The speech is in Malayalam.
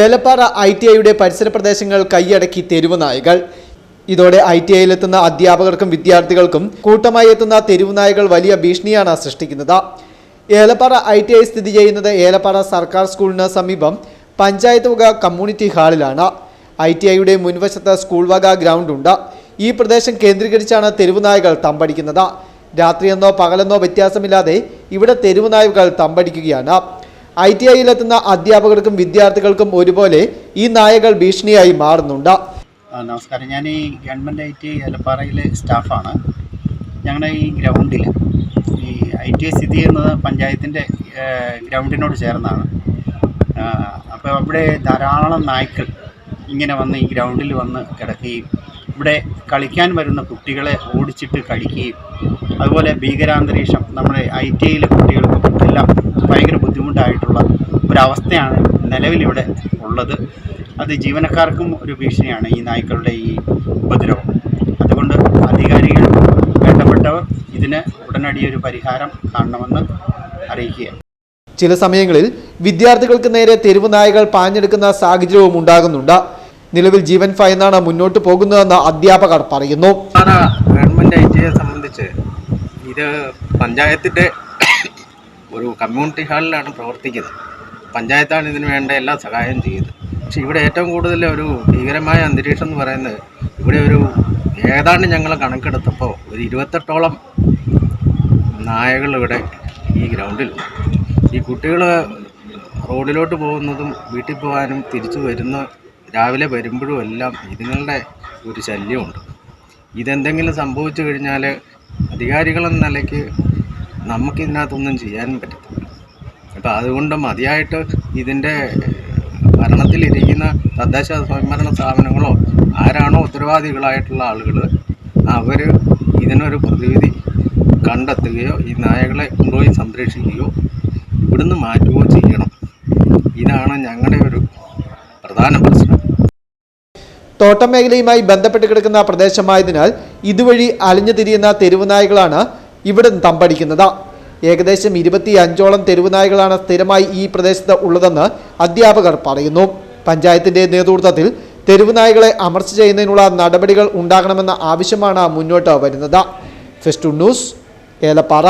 ഏലപ്പാറ ITIയുടെ പരിസര പ്രദേശങ്ങൾ കൈയടക്കി തെരുവ് നായകൾ. ഇതോടെ ITIയിലെത്തുന്ന അധ്യാപകർക്കും വിദ്യാർത്ഥികൾക്കും കൂട്ടമായി എത്തുന്ന തെരുവ് നായകൾ വലിയ ഭീഷണിയാണ് സൃഷ്ടിക്കുന്നത്. ഏലപ്പാറ ITI സ്ഥിതി ചെയ്യുന്നത് ഏലപ്പാറ സർക്കാർ സ്കൂളിന് സമീപം പഞ്ചായത്ത് വക കമ്മ്യൂണിറ്റി ഹാളിലാണ്. ITIയുടെ മുൻവശത്ത് സ്കൂൾ വക ഗ്രൗണ്ടുണ്ട്. ഈ പ്രദേശം കേന്ദ്രീകരിച്ചാണ് തെരുവ് നായകൾ തമ്പടിക്കുന്നത്. രാത്രിയെന്നോ പകലെന്നോ വ്യത്യാസമില്ലാതെ ഇവിടെ തെരുവ് നായകൾ തമ്പടിക്കുകയാണ്. ITIയിലെത്തുന്ന അധ്യാപകർക്കും വിദ്യാർത്ഥികൾക്കും ഒരുപോലെ ഈ നായകൾ ഭീഷണിയായി മാറുന്നുണ്ട്. നമസ്കാരം, ഞാൻ ഈ ഗവൺമെൻറ് ITI ഏലപ്പാറയിലെ സ്റ്റാഫാണ്. ഞങ്ങളുടെ ഈ ഗ്രൗണ്ടിൽ ഈ ITI സ്ഥിതി ചെയ്യുന്നത് പഞ്ചായത്തിൻ്റെ ഗ്രൗണ്ടിനോട് ചേർന്നാണ്. അപ്പോൾ അവിടെ ധാരാളം നായ്ക്കൾ ഇങ്ങനെ വന്ന് ഈ ഗ്രൗണ്ടിൽ വന്ന് കിടക്കുകയും ഇവിടെ കളിക്കാൻ വരുന്ന കുട്ടികളെ ഓടിച്ചിട്ട് കടിക്കുകയും അതുപോലെ ഭീകരാന്തരീക്ഷം നമ്മുടെ ITIയിലെ കുട്ടികൾക്കും എല്ലാം ഭയങ്കര ബുദ്ധിമുട്ടായിട്ടുള്ള ഒരവസ്ഥയാണ് നിലവിലിവിടെ ഉള്ളത്. അത് ജീവനക്കാർക്കും ഒരു ഭീഷണിയാണ് ഈ നായ്ക്കളുടെ ഈ ഉപദ്രവം. അതുകൊണ്ട് അധികാരികൾ വേണ്ടപ്പെട്ടവർ ഇതിന് ഉടനടി ഒരു പരിഹാരം കാണണമെന്ന് അറിയിക്കുകയാണ്. ചില സമയങ്ങളിൽ വിദ്യാർത്ഥികൾക്ക് നേരെ തെരുവ് നായകൾ പാഞ്ഞെടുക്കുന്ന സാഹചര്യവും ഉണ്ടാകുന്നുണ്ട്. നിലവിൽ ജീവൻ ഫയന്നാണ് മുന്നോട്ട് പോകുന്നതെന്ന് അധ്യാപകർ പറയുന്നു. ഗവൺമെൻറ് ITIയെ സംബന്ധിച്ച് ഇത് പഞ്ചായത്തിൻ്റെ ഒരു കമ്മ്യൂണിറ്റി ഹാളിലാണ് പ്രവർത്തിക്കുന്നത്. പഞ്ചായത്താണ് ഇതിന് വേണ്ട എല്ലാ സഹായം ചെയ്യുന്നത്. പക്ഷേ ഇവിടെ ഏറ്റവും കൂടുതൽ ഒരു ഭീകരമായ അന്തരീക്ഷം എന്ന് പറയുന്നത് ഇവിടെ ഏതാണ്ട് ഞങ്ങൾ കണക്കെടുത്തപ്പോൾ ഒരു 28ഓളം നായകൾ ഇവിടെ ഈ ഗ്രൗണ്ടിലുണ്ട്. ഈ കുട്ടികൾ റോഡിലോട്ട് പോകുന്നതും വീട്ടിൽ പോകാനും തിരിച്ചു വരുന്ന രാവിലെ വരുമ്പോഴും എല്ലാം ഇതുങ്ങളുടെ ഒരു ശല്യമുണ്ട്. ഇതെന്തെങ്കിലും സംഭവിച്ചു കഴിഞ്ഞാൽ അധികാരികളെന്ന നിലയ്ക്ക് നമുക്കിതിനകത്തൊന്നും ചെയ്യാനും പറ്റത്തില്ല. അപ്പോൾ അതുകൊണ്ട് മതിയായിട്ട് ഇതിൻ്റെ ഭരണത്തിലിരിക്കുന്ന തദ്ദേശ സ്വയംഭരണ സ്ഥാപനങ്ങളോ ആരാണോ ഉത്തരവാദികളായിട്ടുള്ള ആളുകൾ അവർ ഇതിനൊരു പ്രതിവിധി കണ്ടെത്തുകയോ ഈ നായകളെ കൊണ്ടുപോയി സംരക്ഷിക്കുകയോ ഇവിടുന്ന് മാറ്റുകയോ ചെയ്യണം. ഇതാണ് ഞങ്ങളുടെ ഒരു പ്രധാന പ്രശ്നം. തോട്ടം മേഖലയുമായി ബന്ധപ്പെട്ട് കിടക്കുന്ന പ്രദേശമായതിനാൽ ഇതുവഴി അലഞ്ഞു തിരിയുന്ന തെരുവ് നായകളാണ് ഇവിടെ തമ്പടിക്കുന്നത്. ഏകദേശം 25ഓളം തെരുവ് നായകളാണ് സ്ഥിരമായി ഈ പ്രദേശത്ത് ഉള്ളതെന്ന് അധ്യാപകർ പറയുന്നു. പഞ്ചായത്തിന്റെ നേതൃത്വത്തിൽ തെരുവ് നായകളെ അമർച്ച ചെയ്യുന്നതിനുള്ള നടപടികൾ ഉണ്ടാകണമെന്ന ആവശ്യമാണ് മുന്നോട്ട് വരുന്നത്. Fest news, Elappara.